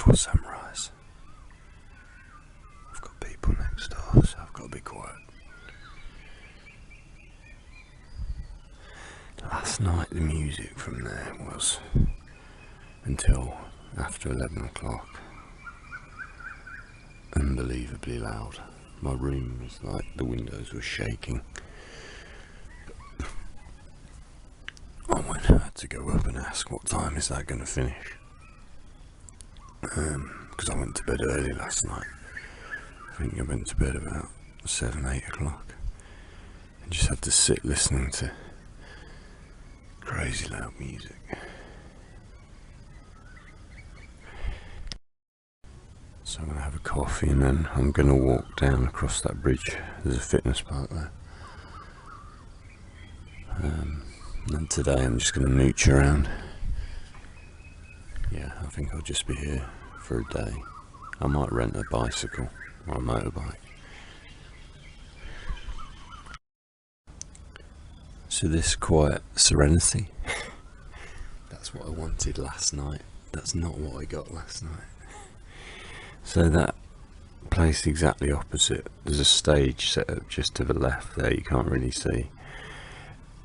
before sunrise. I've got people next door, so I've got to be quiet. Last night the music from there was until after 11 o'clock. Unbelievably loud. My room was like the windows were shaking. I had to go up and ask what time is that going to finish, because I went to bed early last night. I think I went to bed about 7-8 o'clock and just had to sit listening to crazy loud music. So I'm going to have a coffee and then I'm going to walk down across that bridge. There's a fitness park there. And today I'm just going to mooch around. Yeah, I think I'll just be here for a day. I might rent a bicycle or a motorbike. So this quiet serenity, that's what I wanted last night. That's not what I got last night. So that place exactly opposite, there's a stage set up just to the left there, you can't really see.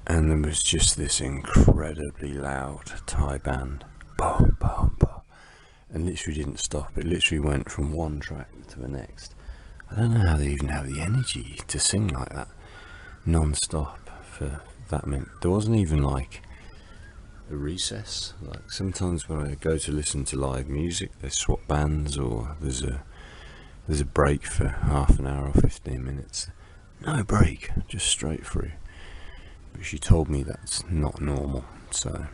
And there was just this incredibly loud Thai band, boom, boom, boom, and literally didn't stop. It literally went from one track to the next. I don't know how they even have the energy to sing like that non-stop for that minute. There wasn't even like a recess. Like sometimes when I go to listen to live music, they swap bands, or there's a break for half an hour or 15 minutes. No break, just straight through. But she told me that's not normal, so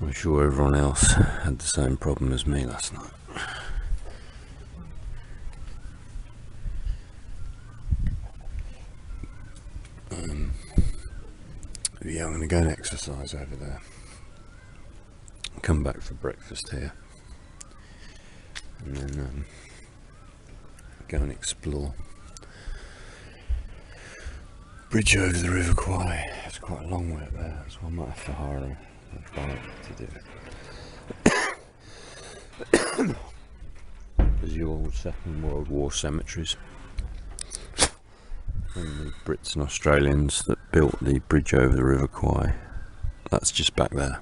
I'm sure everyone else had the same problem as me last night. Yeah, I'm going to go and exercise over there. Come back for breakfast here. And then go and explore. Bridge over the River Kwai. It's quite a long way up there, so I might have to hire a bike to do it. There's the old Second World War cemeteries. And the Brits and Australians that built the bridge over the River Kwai. That's just back there.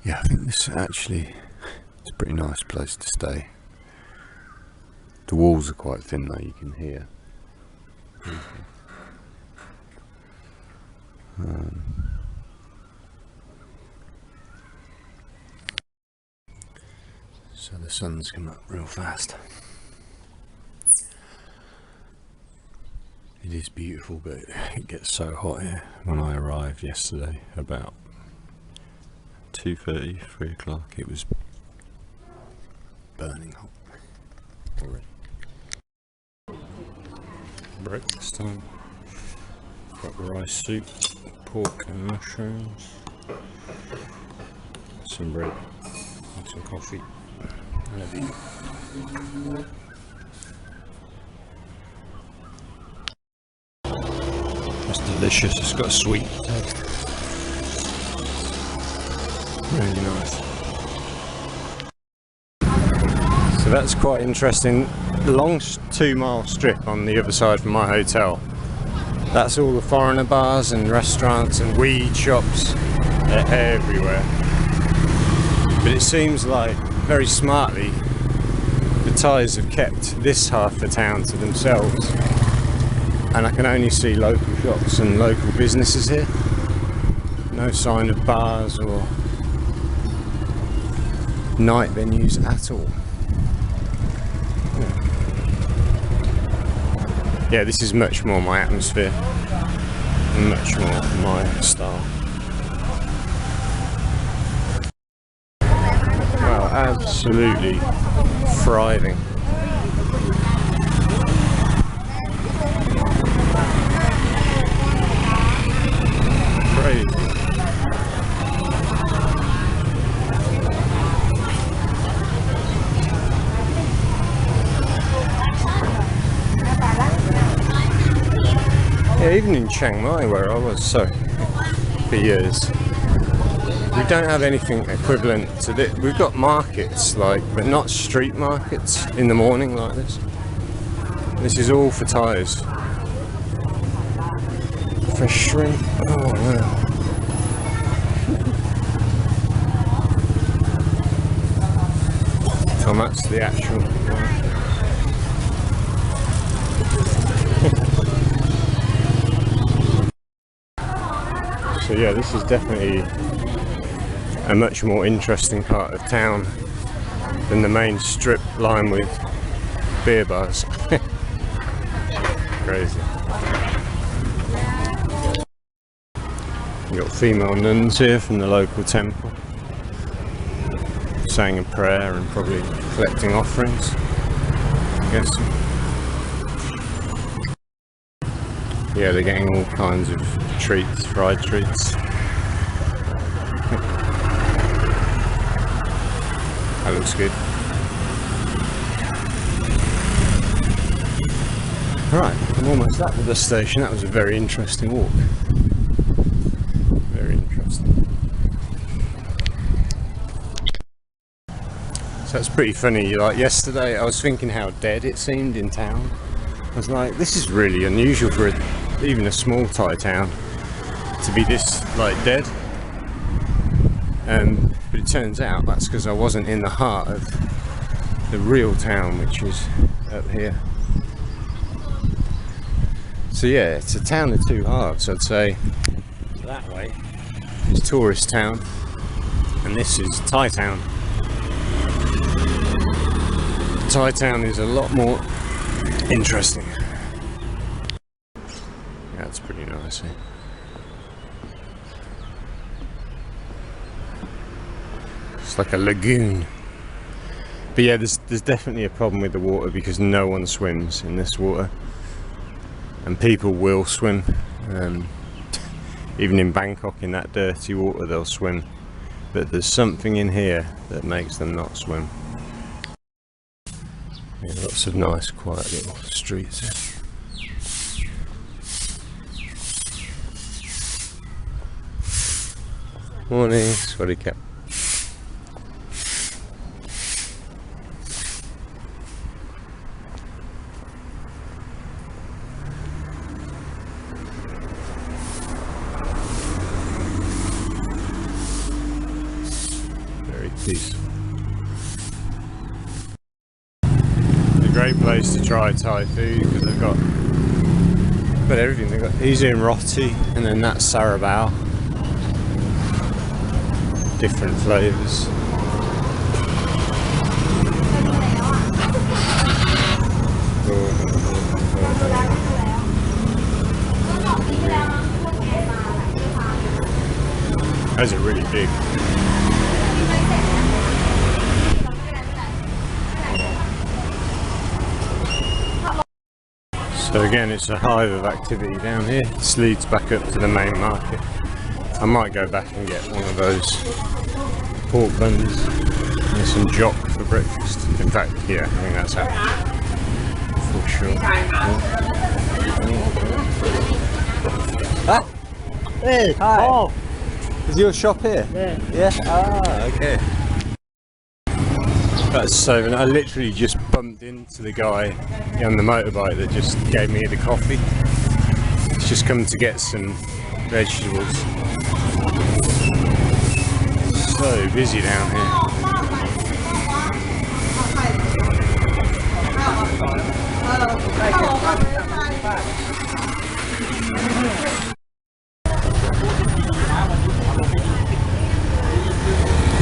Yeah, I think this actually is a pretty nice place to stay. The walls are quite thin though, you can hear. So the sun's come up real fast. It is beautiful, but it gets so hot here. When I arrived yesterday, about 2:30, 3 o'clock, it was burning hot already. Breakfast time. Got rice soup, pork and mushrooms, some bread and some coffee. It's delicious, it's got a sweet taste. Really nice. So that's quite interesting. The long 2-mile strip on the other side from my hotel, that's all the foreigner bars and restaurants and weed shops. They're everywhere. But it seems like, very smartly, the Thais have kept this half the town to themselves, and I can only see local shops and local businesses here. No sign of bars or night venues at all. Yeah, this is much more my atmosphere, much more my style. Wow, absolutely thriving. Crazy. Yeah, even in Chiang Mai where I was, so for years. We don't have anything equivalent to this. We've got markets, like, but not street markets in the morning like this. This is all for tyres. Fresh shrimp. Oh wow. So that's the actual. So yeah, this is definitely a much more interesting part of town than the main strip line with beer bars. Crazy. You got female nuns here from the local temple, saying a prayer and probably collecting offerings, I guess. Yeah, they're getting all kinds of treats, fried treats. That looks good. Right, I'm almost at the bus station. That was a very interesting walk. Very interesting. So it's pretty funny. Like yesterday, I was thinking how dead it seemed in town. I was like, this is really unusual for even a small Thai town to be this like dead. But it turns out that's because I wasn't in the heart of the real town, which is up here. So yeah, it's a town of two halves. I'd say that way is tourist town, and this is Thai town. Thai town is a lot more interesting. Yeah, it's pretty nice here. It's like a lagoon. But yeah, there's definitely a problem with the water because no one swims in this water. And people will swim. Even in Bangkok, in that dirty water, they'll swim. But there's something in here that makes them not swim. Yeah, lots of nice, quiet little streets here. Morning, sweaty cap. Very peaceful. A great place to try Thai food because they've got everything. They've got easy and roti, and then that's sarabao. Different flavours. Those are really big. So again, it's a hive of activity down here. This leads back up to the main market. I might go back and get one of those pork buns and some jock for breakfast. In fact, yeah, I think that's happening for sure. Ah, hey, hi. Oh, is your shop here? Yeah. Yeah. Ah, okay. That's so. I literally just bumped into the guy on the motorbike that just gave me the coffee. He's just come to get some vegetables. So busy down here.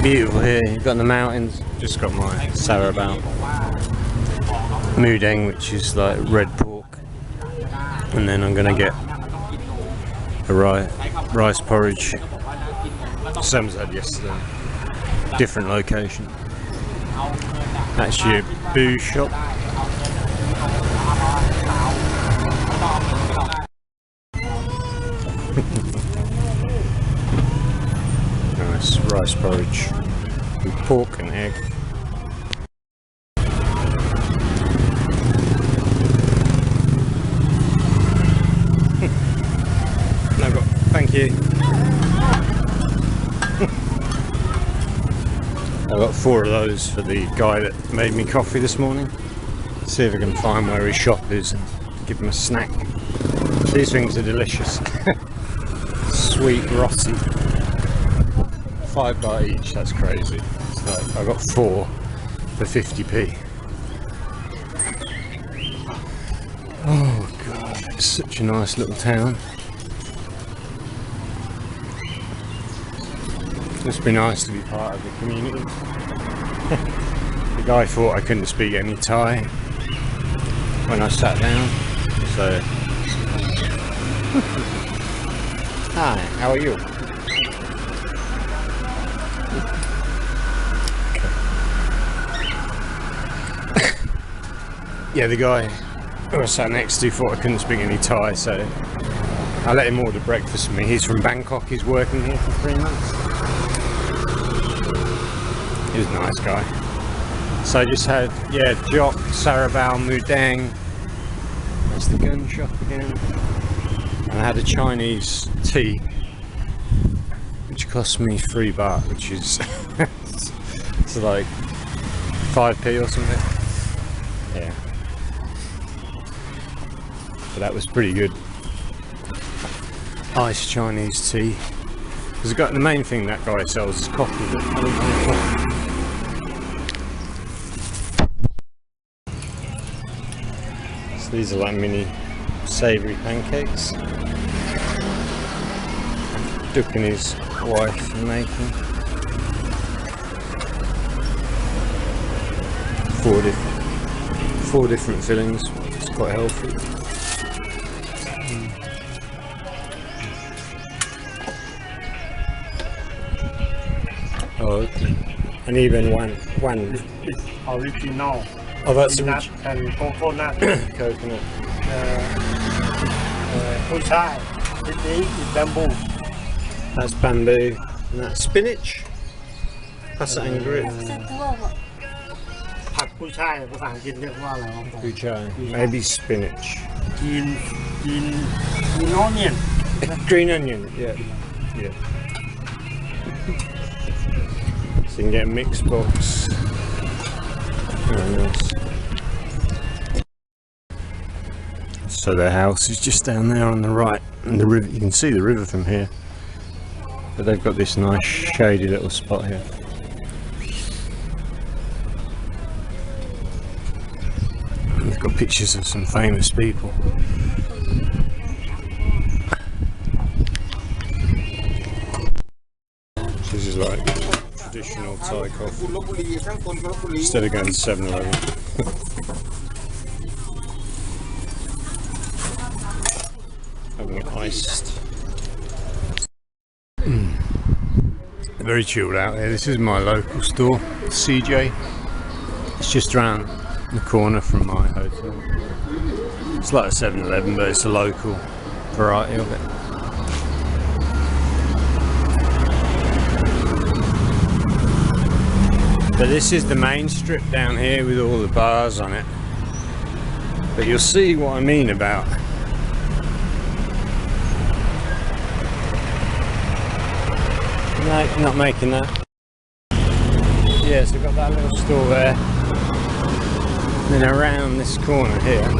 Beautiful here. You've got the mountains. Just got my sarabao mudeng, which is like red pork, and then I'm gonna get a rice porridge. Same as I had yesterday. Different location. Actually a booze shop. Nice rice porridge with pork and egg. Thank you. I got 4 of those for the guy that made me coffee this morning. See if I can find where his shop is and give him a snack. These things are delicious. Sweet rossi. £5 each, that's crazy. So I got 4 for 50p. Oh god, it's such a nice little town. Must be nice to be part of the community. The guy thought I couldn't speak any Thai when I sat down, so hi, how are you? Yeah, the guy who I sat next to thought I couldn't speak any Thai, so I let him order breakfast for me. He's from Bangkok, he's working here for 3 months. He's a nice guy. So I just had, yeah, Jok, Sarabao, Mudang. That's the gun shop again. And I had a Chinese tea, which cost me £3, which is it's like 5p or something. Yeah. But that was pretty good. Iced Chinese tea. Because the main thing that guy sells is coffee, but I don't like coffee. So these are like mini savoury pancakes. Duke and his wife are making. 4 different fillings. It's quite healthy. Oh, okay. And even one. It's original. Oh, that's Nut and coconut. coconut. Kuchai. It is bamboo. That's bamboo. And that's spinach. Pasta angry. ผักกุ้ยช่ายภาษาอังกฤษเรียกว่าอะไรครับ Kuchai. Maybe spinach. green onion. Green onion. Yeah. Yeah. So you can get a mixed box. Very nice. So their house is just down there on the right, and the river. You can see the river from here. But they've got this nice shady little spot here. And they've got pictures of some famous people. This is like traditional Thai coffee. Instead of going to 7-Eleven. Having it iced. Very chilled out here. This is my local store, CJ. It's just around the corner from my hotel. It's like a 7-Eleven, but it's a local variety of it. But this is the main strip down here with all the bars on it. But you'll see what I mean about no, not making that. Yeah, so we've got that little store there. And then around this corner here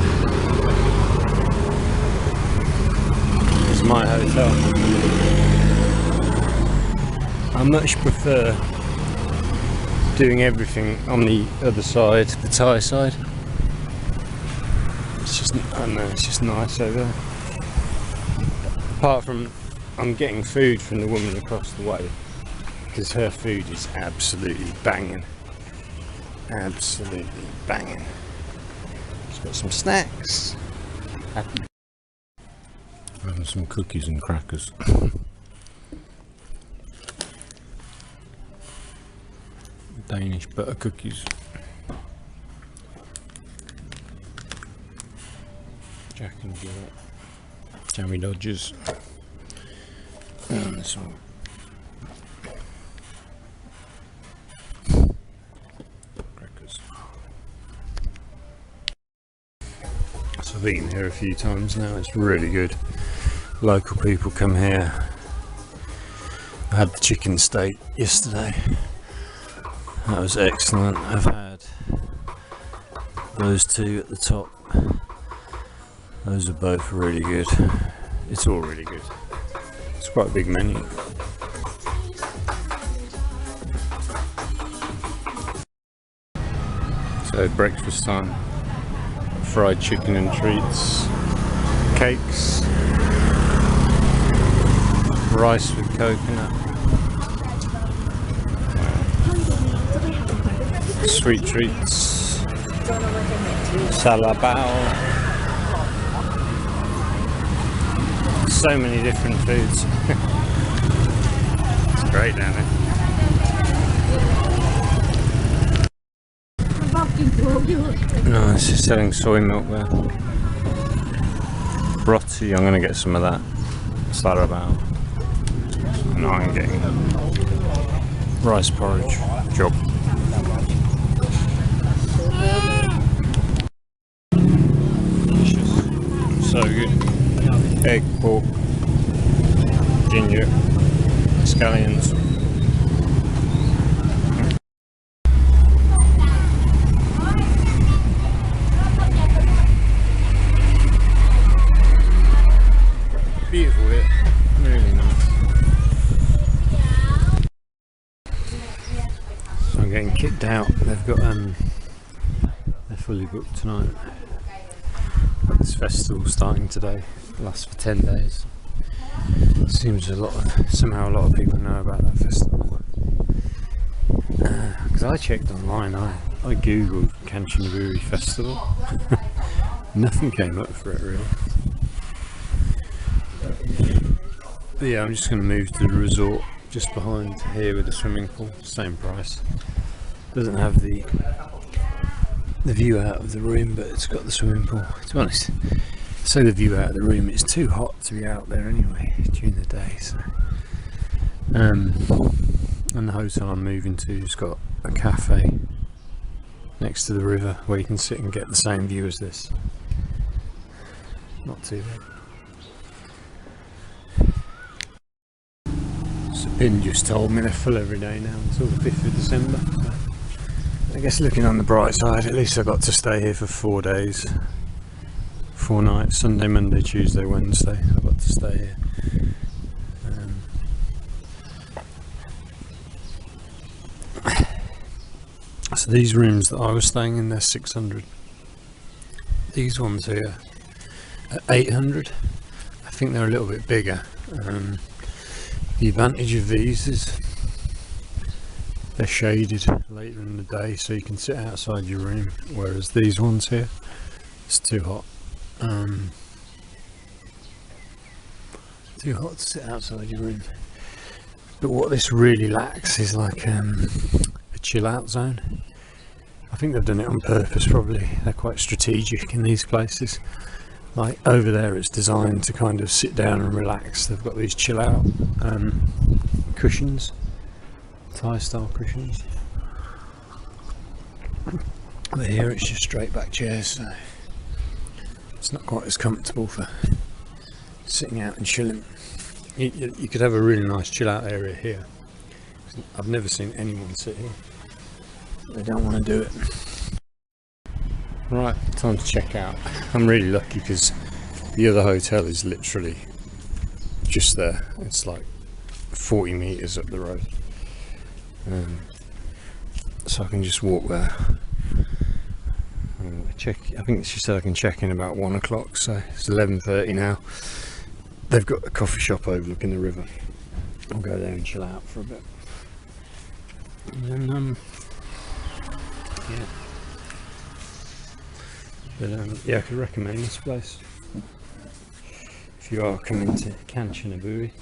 is my hotel. I much prefer doing everything on the other side, the Thai side. It's just, I don't know, it's just nice over there. Apart from, I'm getting food from the woman across the way, because her food is absolutely banging. Absolutely banging. She's got some snacks. And some cookies and crackers. Danish butter cookies. Jack and Jill. Jammy Dodgers. And this one. Crackers. So I've eaten here a few times now, it's really good. Local people come here I had the chicken steak yesterday. That was excellent. I've had those two at the top. Those are both really good. It's all really good. It's quite a big menu. So breakfast time. Fried chicken and treats. Cakes. Rice with coconut. Sweet treats. Salabao. So many different foods. It's great down there. No, it's just selling soy milk there. Roti, I'm going to get some of that. Salabao. And I'm getting rice porridge. Job. Delicious. So good. Egg, pork, ginger, scallions. Beautiful here, really nice. So I'm getting kicked out. They've got they're fully booked tonight. This festival starting today, lasts for 10 days. Seems somehow a lot of people know about that festival. Because I checked online, I googled Kanchanaburi festival. Nothing came up for it really. But yeah, I'm just going to move to the resort just behind here with the swimming pool. Same price. Doesn't have the view out of the room, but it's got the swimming pool. To be honest, so the view out of the room, it's too hot to be out there anyway during the day. So, and the hotel I'm moving to has got a cafe next to the river where you can sit and get the same view as this. Not too bad. Sabine just told me they're full every day now until the 5th of December. So I guess looking on the bright side, at least I got to stay here for 4 days. 4 nights, Sunday, Monday, Tuesday, Wednesday. I got to stay here. So these rooms that I was staying in, they're 600. These ones here are 800. I think they're a little bit bigger. The advantage of these is they're shaded later in the day, so you can sit outside your room, whereas these ones here, it's too hot. Too hot to sit outside your room. But what this really lacks is like a chill out zone. I think they've done it on purpose probably. They're quite strategic in these places. Like over there it's designed to kind of sit down and relax. They've got these chill out cushions, Thai style cushions. But here it's just straight back chairs, so it's not quite as comfortable for sitting out and chilling. You could have a really nice chill out area here. I've never seen anyone sit here. They don't want to do it. Right, time to check out. I'm really lucky because the other hotel is literally just there. It's like 40 metres up the road. So I can just walk there. I think she said I can check in about 1 o'clock, so it's 11:30 now. They've got a coffee shop overlooking the river. I'll go there and chill out for a bit. And then, yeah. But yeah, I could recommend this place if you are coming to Kanchanaburi.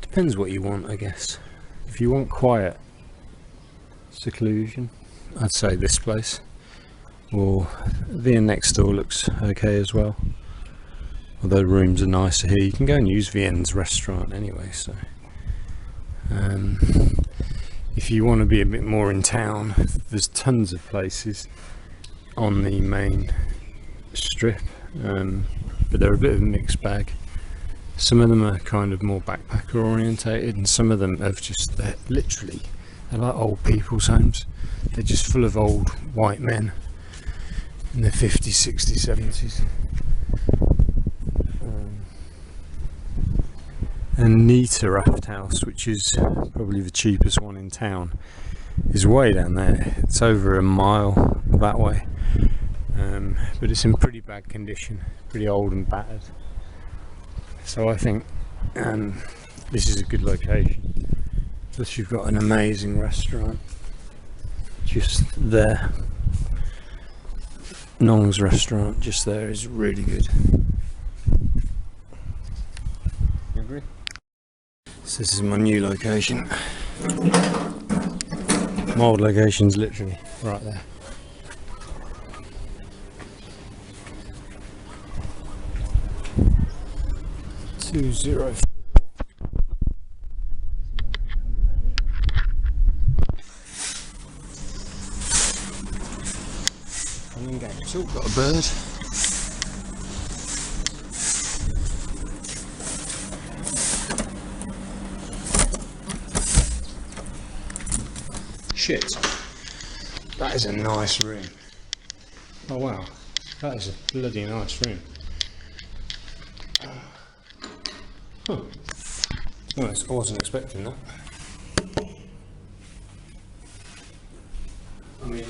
Depends what you want, I guess. If you want quiet seclusion, I'd say this place. Or the inn next door looks okay as well. Although rooms are nicer here, you can go and use Vienne's restaurant anyway. So, if you want to be a bit more in town, there's tons of places on the main strip, but they're a bit of a mixed bag. Some of them are kind of more backpacker orientated, and some of them have just, they're like old people's homes. They're just full of old white men in their 50s, 60s, 70s. And Nita Raft House, which is probably the cheapest one in town, is way down there. It's over a mile that way, but it's in pretty bad condition, pretty old and battered. So I think this is a good location. Plus you've got an amazing restaurant just there. Nong's restaurant just there is really good. You agree? So this is my new location. My old location's literally right there. $204. It's all got a bird. Shit. That is a nice room. Oh wow. That is a bloody nice room. Huh. Oh, I wasn't expecting that. I mean,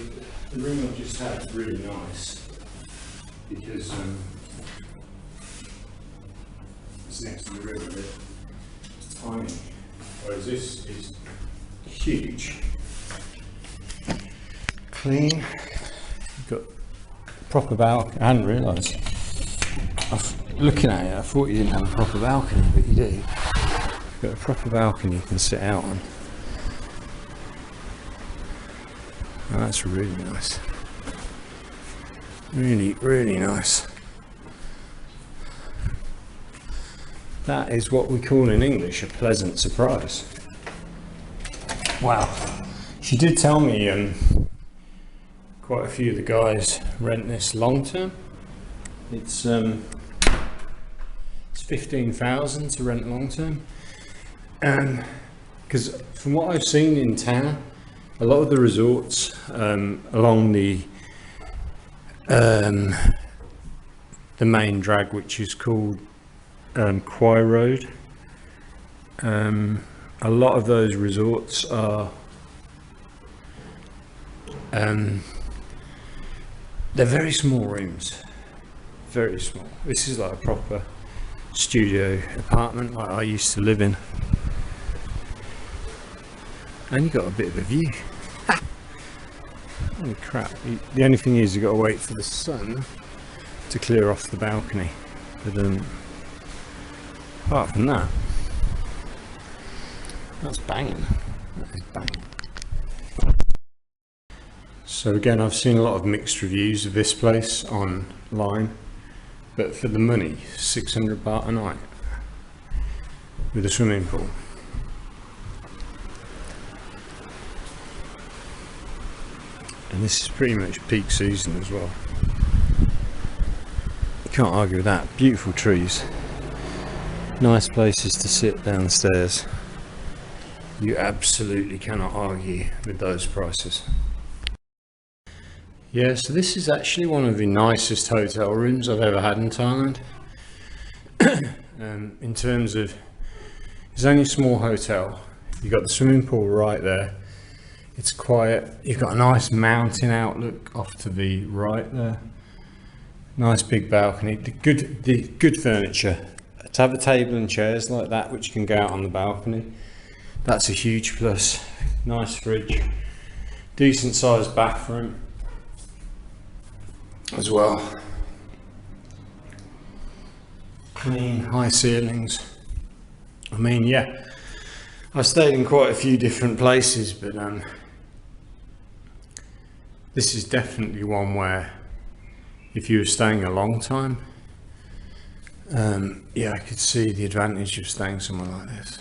the room I've just had is really nice because it's next to the river. It's tiny, whereas this is huge. Clean. You've got proper balcony. I hadn't realised. Looking at it, I thought you didn't have a proper balcony, but you do. You've got a proper balcony you can sit out on. Oh, that's really nice. Really, really nice. That is what we call in English a pleasant surprise. Wow. She did tell me quite a few of the guys rent this long term. It's 15,000 to rent long term. Because from what I've seen in town, a lot of the resorts along the main drag, which is called Quai Road, a lot of those resorts are they're very small rooms, very small. This is like a proper studio apartment like I used to live in. And you got a bit of a view. Holy crap. The only thing is you've got to wait for the sun to clear off the balcony. But apart from that, that's banging. That is banging. So again, I've seen a lot of mixed reviews of this place online. But for the money, 600 baht a night with a swimming pool. And this is pretty much peak season as well. You can't argue with that. Beautiful trees. Nice places to sit downstairs. You absolutely cannot argue with those prices. Yeah, so this is actually one of the nicest hotel rooms I've ever had in Thailand. In terms of, it's only a small hotel. You've got the swimming pool right there. It's quiet. You've got a nice mountain outlook off to the right there. Nice big balcony. The good furniture. To have a table and chairs like that, which can go out on the balcony, that's a huge plus. Nice fridge. Decent sized bathroom as well. Clean, high ceilings. I mean, yeah, I stayed in quite a few different places, but this is definitely one where if you were staying a long time, yeah, I could see the advantage of staying somewhere like this.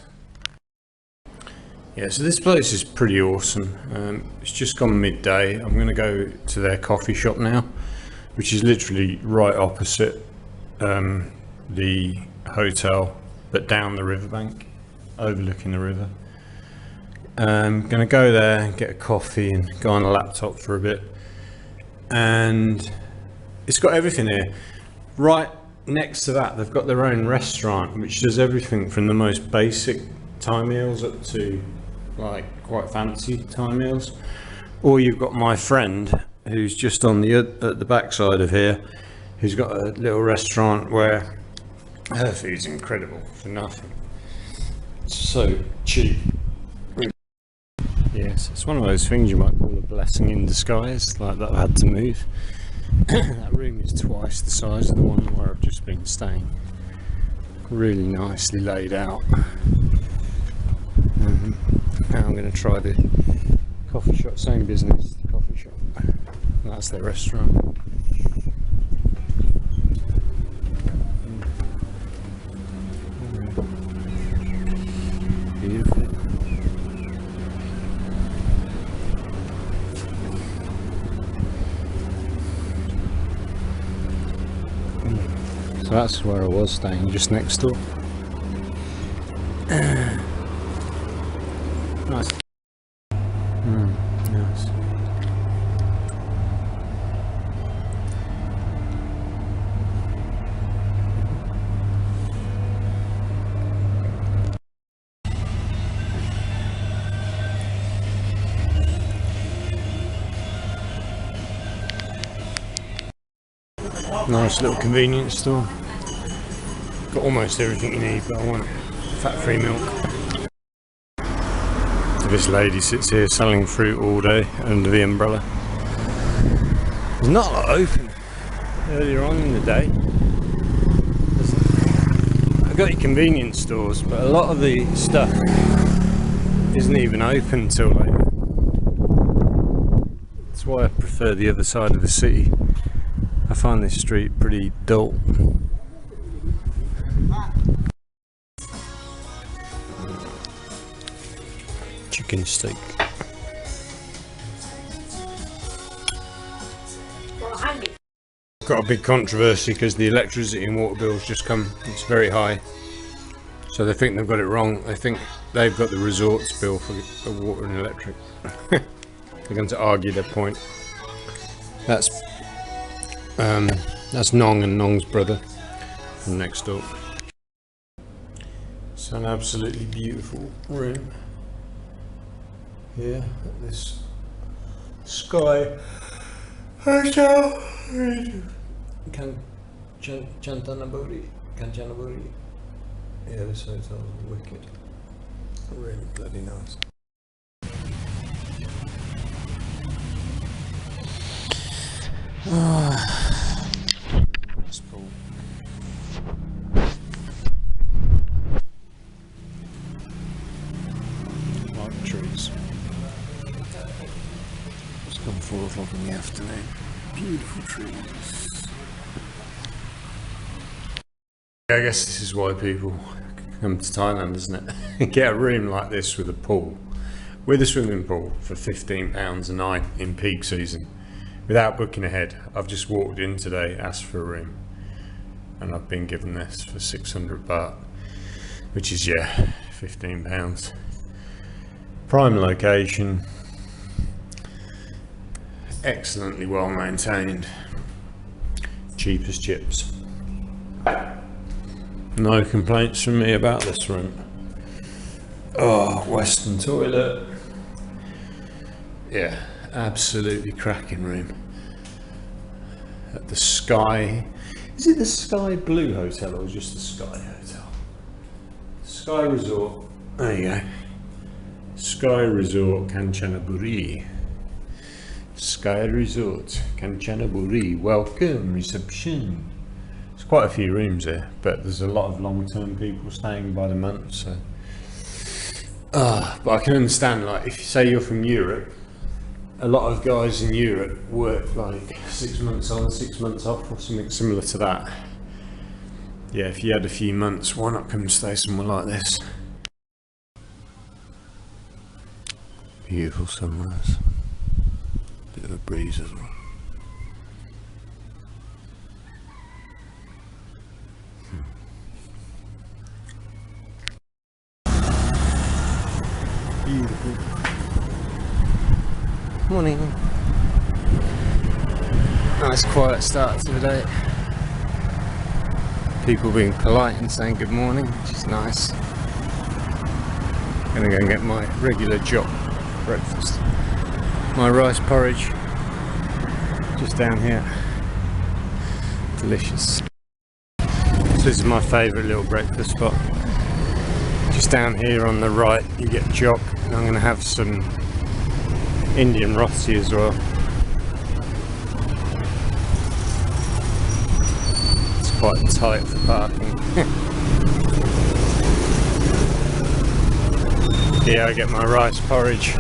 Yeah, so this place is pretty awesome. It's just gone midday. I'm going to go to their coffee shop now, which is literally right opposite the hotel. but down the riverbank, overlooking the river. Gonna go there, get a coffee and go on a laptop for a bit. And it's got everything here. Right next to that, they've got their own restaurant, which does everything from the most basic Thai meals up to like quite fancy Thai meals. Or you've got my friend who's just on the at the backside of here, who's got a little restaurant where her food's incredible for nothing. It's so cheap. Yes, it's one of those things you might call a blessing in disguise, like that I had to move. That room is twice the size of the one where I've just been staying. Really nicely laid out. Now I'm going to try the coffee shop, same business, the coffee shop. That's their restaurant. Beautiful. So that's where I was staying, just next door. Nice. Nice. Nice little convenience store. Got almost everything you need, but I want fat-free milk. This lady sits here selling fruit all day under the umbrella. There's not a lot open earlier on in the day. I've got your convenience stores, but a lot of the stuff isn't even open till later. That's why I prefer the other side of the city. I find this street pretty dull. Chicken steak. Got a big controversy because the electricity and water bills just come, it's very high. So they think they've got it wrong. They think they've got the resorts bill for water and electric. They're going to argue their point. That's Nong and Nong's brother from next door. It's an absolutely beautiful room here at this Sky Hotel. Kanchanaburi. Yeah, this hotel's wicked. Really bloody nice. Nice pool. Like trees. It's gone 4 o'clock in the afternoon. Beautiful trees. I guess this is why people come to Thailand, isn't it? Get a room like this with a pool, with a swimming pool for £15 a night in peak season, without booking ahead. I've just walked in today, asked for a room, and I've been given this for 600 baht, which is, yeah, £15. Prime location, excellently well maintained, cheap as chips. No complaints from me about this room. Oh, Western toilet. Yeah, absolutely cracking room. At the Sky, is it the Sky Blue Hotel or just the Sky Hotel? Sky Resort, there you go. Sky Resort Kanchanaburi. Sky Resort Kanchanaburi, welcome reception. There's quite a few rooms here, but there's a lot of long-term people staying by the month, so. But I can understand, like, if you say you're from Europe, a lot of guys in Europe work like 6 months on, 6 months off, or something similar to that. Yeah, if you had a few months, why not come stay somewhere like this? Beautiful sunrise. Bit of a breeze as well. Beautiful. Morning. Nice quiet start to the day. People being polite and saying good morning, which is nice. Gonna go and get my regular job breakfast. My rice porridge, just down here. Delicious. So this is my favourite little breakfast spot. Just down here on the right you get jock, and I'm gonna have some Indian roti as well. It's quite tight for parking. Yeah, I get my rice porridge.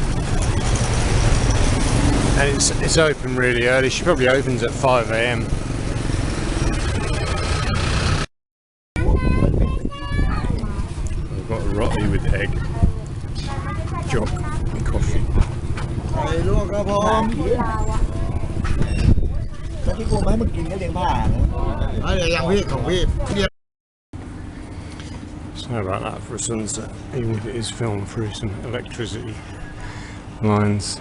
And it's open really early. She probably opens at 5 AM. I've got a roti with egg, jock and coffee. Sorry about that for a sunset, even if it is filmed through some electricity lines.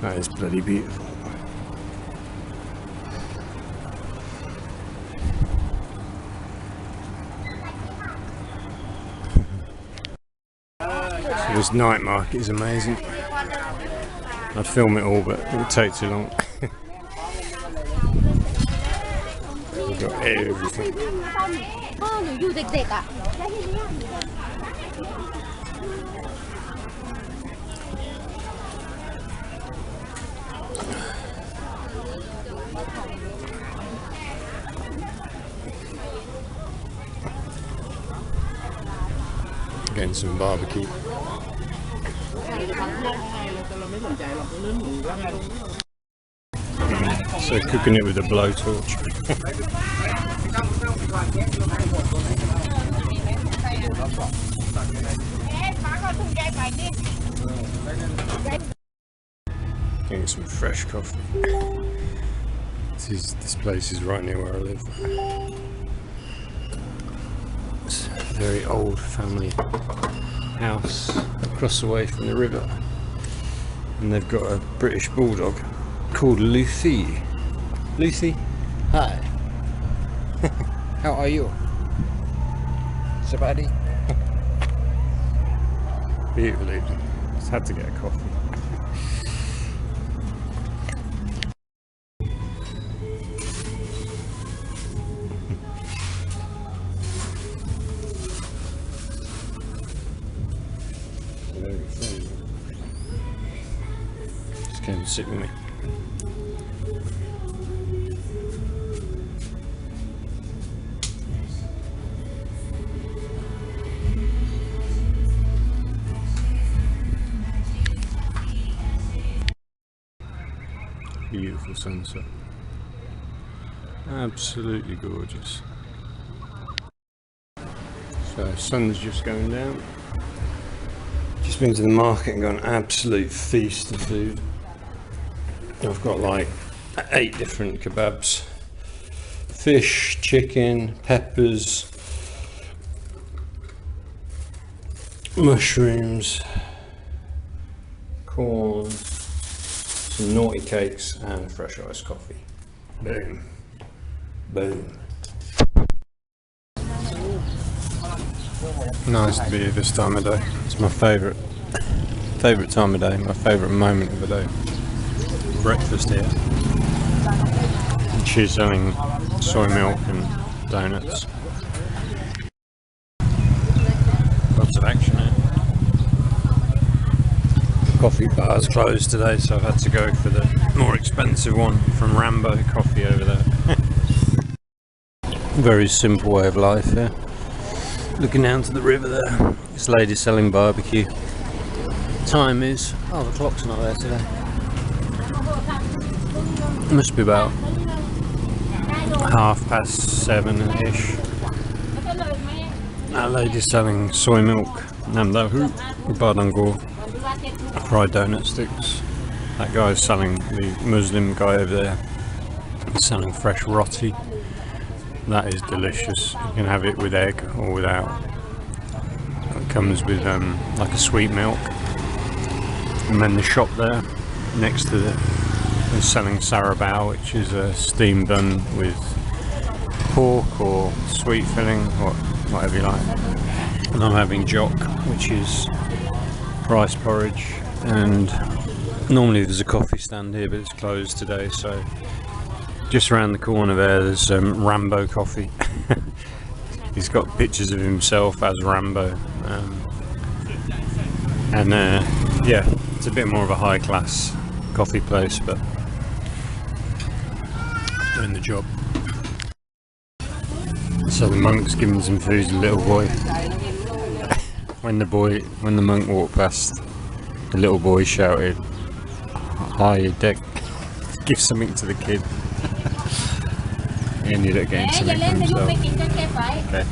That is bloody beautiful. So this night market is amazing. I'd film it all, but it would take too long. We've got everything. Getting some barbecue. So cooking it with a blowtorch. Getting some fresh coffee. This place is right near where I live. It's a very old family house across the way from the river, and they've got a British bulldog called Lucy. Lucy, hi. How are you? Sabadi? Beautiful evening. Just had to get a coffee. Just came to sit with me. Beautiful sunset. Absolutely gorgeous. So sun's just going down. Just been to the market and got an absolute feast of food. I've got like 8 different kebabs. Fish, chicken, peppers, mushrooms, corn, some naughty cakes and fresh iced coffee. Boom. Boom. Nice to be here this time of day. It's my favourite time of day, my favourite moment of the day. Breakfast here. And she's selling soy milk and donuts. Lots of action here. Coffee bar's closed today, so I've had to go for the more expensive one from Rambo Coffee over there. Very simple way of life here. Looking down to the river there. This lady's selling barbecue. Time is, oh, the clock's not there today. It must be about 7:30ish. That lady's selling soy milk, nam dahu, badango, fried donut sticks. That guy's selling, the Muslim guy over there, is selling fresh roti. That is delicious. You can have it with egg or without. comes with like a sweet milk, and then the shop there next to it is selling sarabao, which is a steamed bun with pork or sweet filling, or whatever you like. And I'm having jock, which is rice porridge, and normally there's a coffee stand here, but it's closed today, so just around the corner there's Rambo coffee. He's got pictures of himself as Rambo, and yeah, it's a bit more of a high class coffee place, but doing the job. So the monk's giving some food to the little boy. When the monk walked past, the little boy shouted, "Hi, Dick, give something to the kid." He ended up getting something for himself. Okay.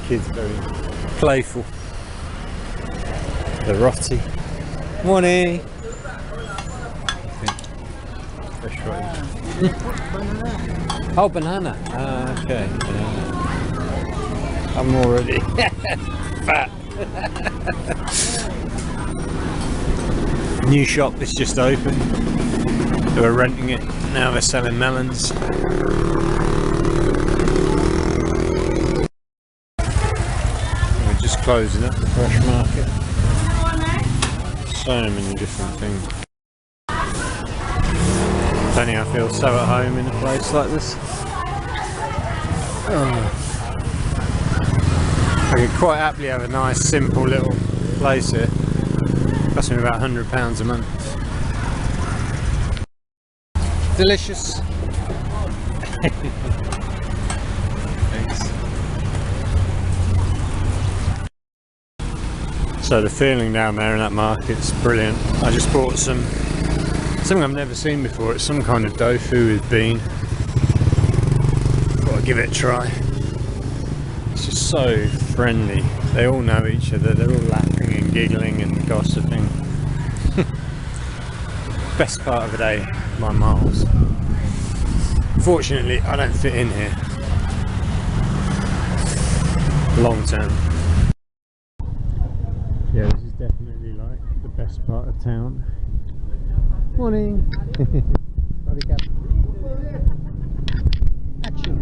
Kids very playful. The rotty. Morning. Oh, banana. Okay. I'm already fat. New shop that's just opened. They were renting it. Now they're selling melons. We're just closing up the fresh market. So many different things. Funny, I feel so at home in a place like this. I could quite happily have a nice simple little place here. Cost me about £100 a month. Delicious. Thanks. So the feeling down there in that market's brilliant. I just bought something I've never seen before. It's some kind of tofu with bean. Thought I'd give it a try. It's just so friendly. They all know each other. They're all laughing and giggling and gossiping. Best part of the day by miles. Fortunately, I don't fit in here long term. Yeah, this is definitely like the best part of town. Morning. Action.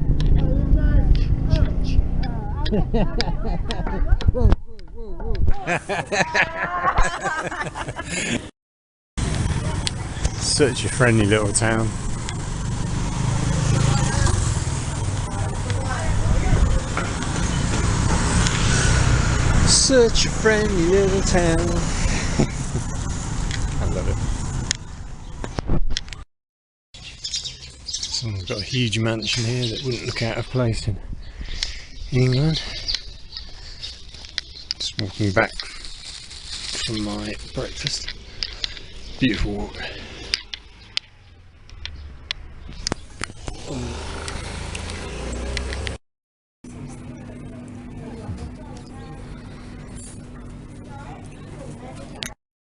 Whoa, whoa, whoa, whoa. Such a friendly little town. Such a friendly little town. I love it. Someone's got a huge mansion here that wouldn't look out of place in England. Just walking back from my breakfast. Beautiful walk.